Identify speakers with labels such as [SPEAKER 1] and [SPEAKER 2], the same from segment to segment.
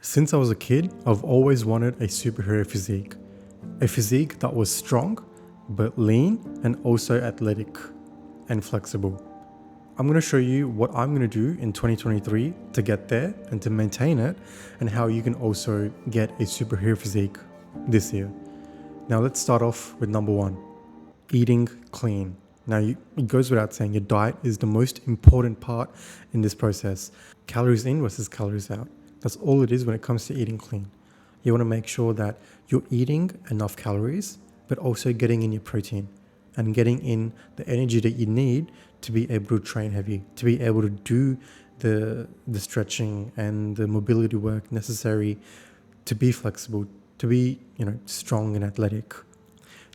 [SPEAKER 1] Since I was a kid, I've always wanted a superhero physique. A physique that was strong, but lean and also athletic and flexible. I'm going to show you what I'm going to do in 2023 to get there and to maintain it, and how you can also get a superhero physique this year. Now let's start off with number one, eating clean. Now it goes without saying, your diet is the most important part in this process. Calories in versus calories out. That's all it is when it comes to eating clean. You want to make sure that you're eating enough calories, but also getting in your protein and getting in the energy that you need to be able to train heavy, to be able to do the stretching and the mobility work necessary to be flexible, to be strong and athletic.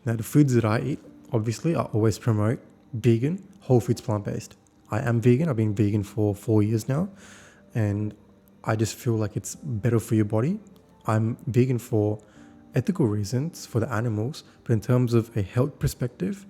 [SPEAKER 1] Now the foods that I eat, obviously, I always promote vegan, whole foods, plant-based. I am vegan. I've been vegan for 4 years now, and I just feel like it's better for your body. I'm vegan for ethical reasons, for the animals, but in terms of a health perspective,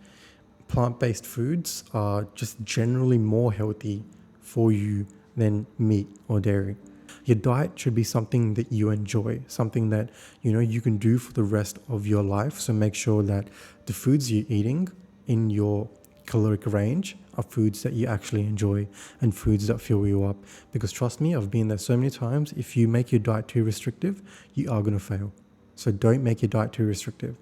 [SPEAKER 1] plant-based foods are just generally more healthy for you than meat or dairy. Your diet should be something that you enjoy, something that you can do for the rest of your life. So make sure that the foods you're eating in your caloric range are foods that you actually enjoy and foods that fill you up. Because trust me, I've been there so many times. If you make your diet too restrictive, you are going to fail. So don't make your diet too restrictive.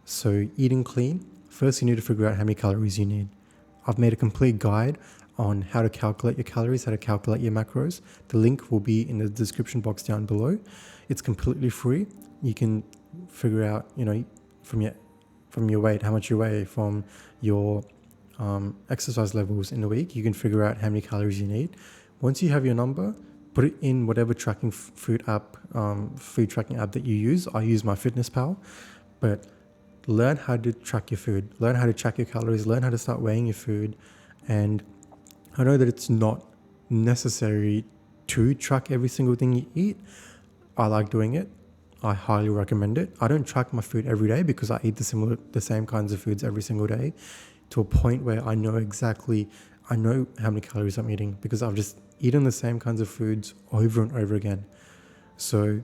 [SPEAKER 1] So eating clean, first you need to figure out how many calories you need. I've made a complete guide on how to calculate your calories, how to calculate your macros. The link will be in the description box down below. It's completely free. You can figure out, from your weight, how much you weigh, from your exercise levels in the week. You can figure out how many calories you need. Once you have your number, put it in whatever tracking food tracking app that you use. I use MyFitnessPal, but learn how to track your food, learn how to track your calories, learn how to start weighing your food. And I know that it's not necessary to track every single thing you eat. I like doing it. I highly recommend it. I don't track my food every day because I eat the same kinds of foods every single day, to a point where I know how many calories I'm eating because I've just eaten the same kinds of foods over and over again. So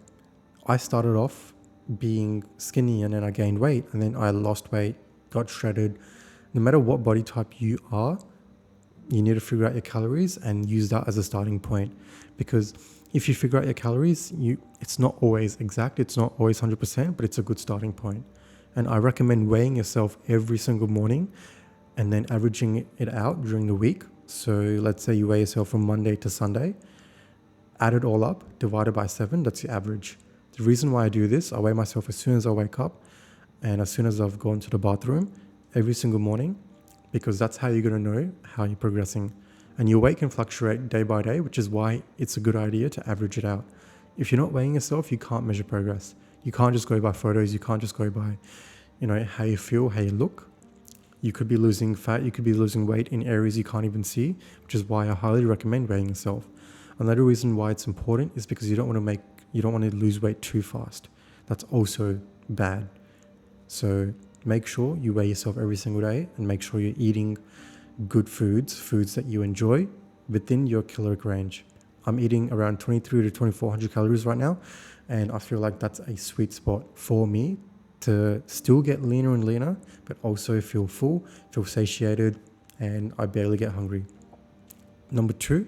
[SPEAKER 1] I started off being skinny, and then I gained weight, and then I lost weight, got shredded. No matter what body type you are, you need to figure out your calories and use that as a starting point. Because if you figure out your calories, it's not always exact, it's not always 100%, but it's a good starting point. And I recommend weighing yourself every single morning and then averaging it out during the week. So let's say you weigh yourself from Monday to Sunday, add it all up, divided by 7, that's your average. The reason why I do this, I weigh myself as soon as I wake up and as soon as I've gone to the bathroom every single morning, because that's how you're going to know how you're progressing. And your weight can fluctuate day by day, which is why it's a good idea to average it out. If you're not weighing yourself, you can't measure progress. You can't just go by photos. You can't just go by, how you feel, how you look. You could be losing fat. You could be losing weight in areas you can't even see, which is why I highly recommend weighing yourself. Another reason why it's important is because you don't want to lose weight too fast. That's also bad. So make sure you weigh yourself every single day and make sure you're eating good foods that you enjoy within your caloric range. I'm eating around 23 to 2400 calories right now, and I feel like that's a sweet spot for me to still get leaner and leaner, but also feel full, feel satiated, and I barely get hungry. Number 2,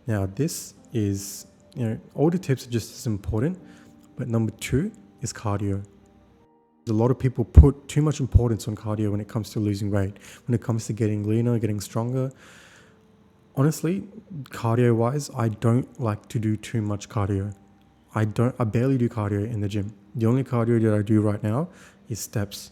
[SPEAKER 1] now this is, all the tips are just as important, but number 2 is cardio. A lot of people put too much importance on cardio when it comes to losing weight, when it comes to getting leaner, getting stronger. Honestly, cardio-wise, I don't like to do too much cardio. I barely do cardio in the gym. The only cardio that I do right now is steps.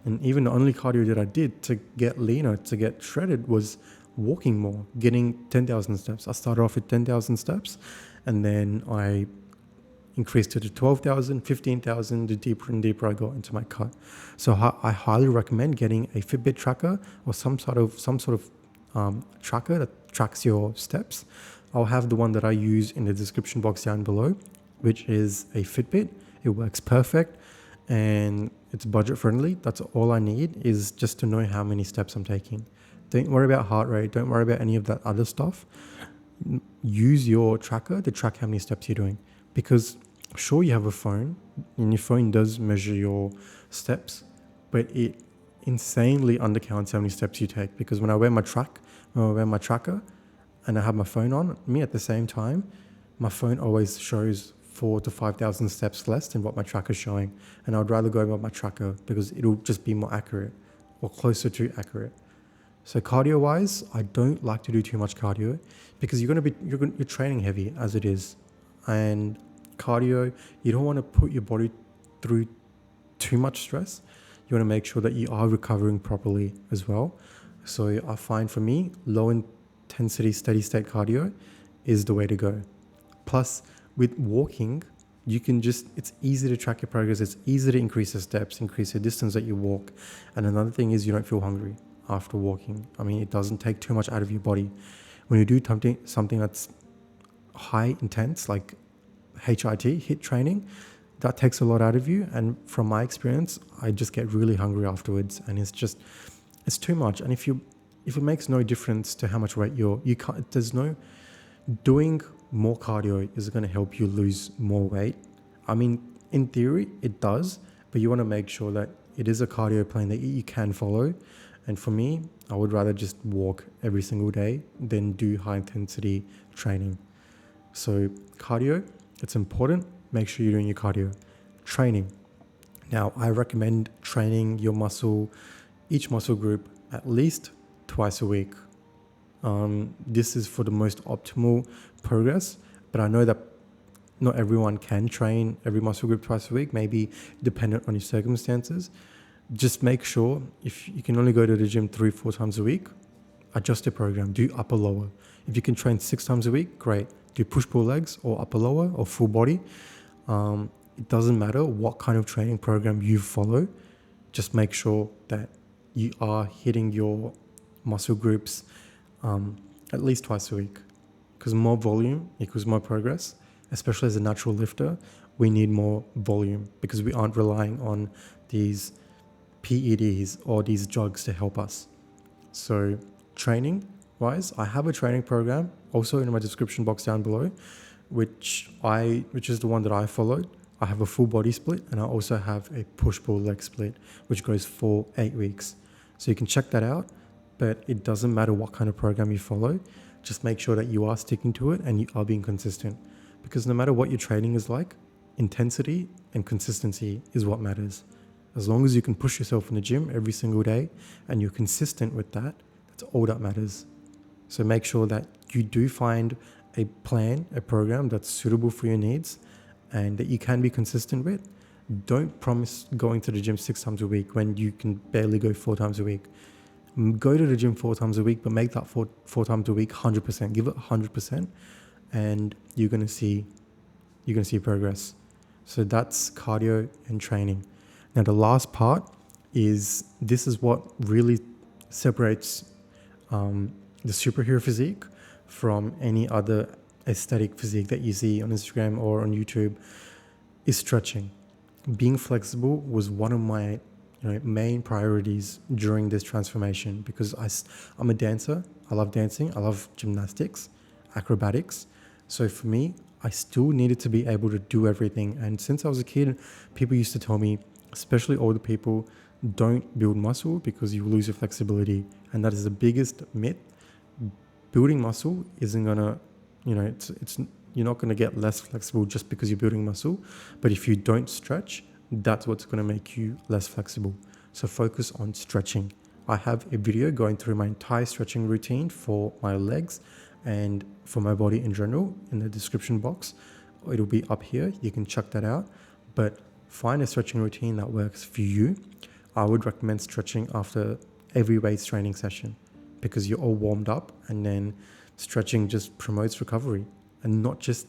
[SPEAKER 1] And even the only cardio that I did to get leaner, to get shredded, was walking more, getting 10,000 steps. I started off with 10,000 steps, and then I increased it to 12,000, 15,000, the deeper and deeper I got into my cut. So I highly recommend getting a Fitbit tracker or some sort of tracker that tracks your steps. I'll have the one that I use in the description box down below, which is a Fitbit. It works perfect and it's budget friendly. That's all I need, is just to know how many steps I'm taking. Don't worry about heart rate. Don't worry about any of that other stuff. Use your tracker to track how many steps you're doing. Because sure, you have a phone and your phone does measure your steps, but it insanely undercounts how many steps you take. Because when I wear my tracker and I have my phone on me at the same time, my phone always shows 4,000 to 5,000 steps less than what my tracker is showing. And I'd rather go by my tracker because it'll just be more accurate or closer to accurate. So cardio wise, I don't like to do too much cardio because you're training heavy as it is. And cardio, you don't want to put your body through too much stress. You want to make sure that you are recovering properly as well. So I find for me, low intensity steady state cardio is the way to go. Plus with walking, it's easy to track your progress. It's easy to increase the steps, increase the distance that you walk. And another thing is you don't feel hungry after walking. I mean, it doesn't take too much out of your body. When you do something that's high intense, like HIT training, that takes a lot out of you. And from my experience, I just get really hungry afterwards, and it's too much. And if it makes no difference to how much weight you can't, doing more cardio is going to help you lose more weight. I mean, in theory, it does, but you want to make sure that it is a cardio plan that you can follow. And for me, I would rather just walk every single day than do high intensity training. So cardio, it's important. Make sure you're doing your cardio. Training. Now, I recommend training each muscle group at least twice a week. This is for the most optimal progress, but I know that not everyone can train every muscle group twice a week, maybe dependent on your circumstances. Just make sure if you can only go to the gym 3-4 times a week, adjust your program, do upper lower. If you can train 6 times a week, great. Do push-pull legs or upper lower or full body. It doesn't matter what kind of training program you follow. Just make sure that you are hitting your muscle groups at least twice a week, because more volume equals more progress. Especially as a natural lifter, we need more volume because we aren't relying on these PEDs or these drugs to help us. So training wise, I have a training program also in my description box down below, which is the one that I followed. I have a full body split, and I also have a push-pull leg split, which goes for 8 weeks. So you can check that out, but it doesn't matter what kind of program you follow. Just make sure that you are sticking to it and you are being consistent, because no matter what your training is like, intensity and consistency is what matters. As long as you can push yourself in the gym every single day and you're consistent with that, that's all that matters. So make sure that you do find a plan, a program that's suitable for your needs and that you can be consistent with. Don't promise going to the gym 6 times a week when you can barely go 4 times a week. Go to the gym 4 times a week, but make that four times a week 100%. Give it 100%, and you're gonna see progress. So that's cardio and training. Now the last part is what really separates the superhero physique from any other aesthetic physique that you see on Instagram or on YouTube, is stretching. Being flexible was one of my main priorities during this transformation, because I'm a dancer. I love dancing. I love gymnastics, acrobatics. So for me, I still needed to be able to do everything. And since I was a kid, people used to tell me, especially older people, don't build muscle because you lose your flexibility. And that is the biggest myth. Building muscle isn't gonna, you're not gonna get less flexible just because you're building muscle. But if you don't stretch, that's what's gonna make you less flexible. So focus on stretching. I have a video going through my entire stretching routine for my legs and for my body in general in the description box. It'll be up here. You can check that out. But find a stretching routine that works for you. I would recommend stretching after every weights training session, because you're all warmed up, and then stretching just promotes recovery and not just,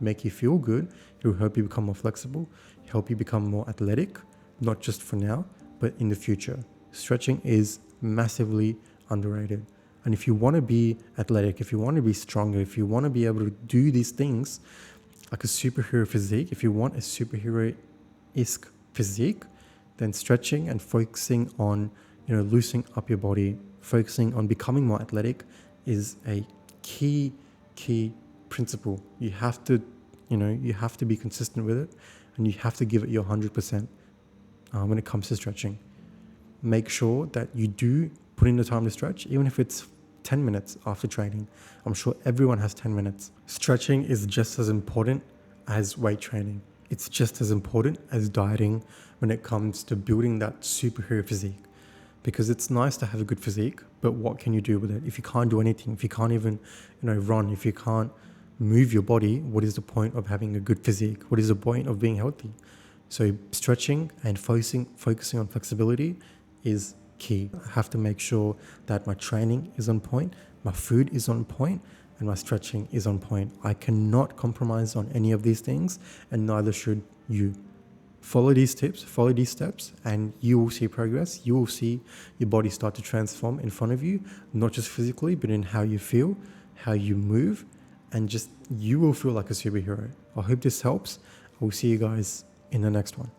[SPEAKER 1] make you feel good. It'll help you become more flexible, help you become more athletic, not just for now, but in the future. Stretching is massively underrated. And if you want to be athletic, if you want to be stronger, if you want to be able to do these things like a superhero physique, if you want a superhero-esque physique, then stretching and focusing on, loosening up your body, focusing on becoming more athletic is a key principle. You have to You have to be consistent with it, and you have to give it your 100% when it comes to stretching. Make sure that you do put in the time to stretch, even if it's 10 minutes after training. I'm sure everyone has 10 minutes. Stretching is just as important as weight training. It's just as important as dieting when it comes to building that superhero physique. Because it's nice to have a good physique, but what can you do with it? If you can't do anything, if you can't even, run, if you can't move your body, what is the point of having a good physique? What is the point of being healthy? So stretching and focusing on flexibility is key. I have to make sure that my training is on point, my food is on point, and my stretching is on point. I cannot compromise on any of these things, and neither should you. Follow these tips, follow these steps, and you will see progress. You will see your body start to transform in front of you, not just physically, but in how you feel, how you move, and just you will feel like a superhero. I hope this helps. I will see you guys in the next one.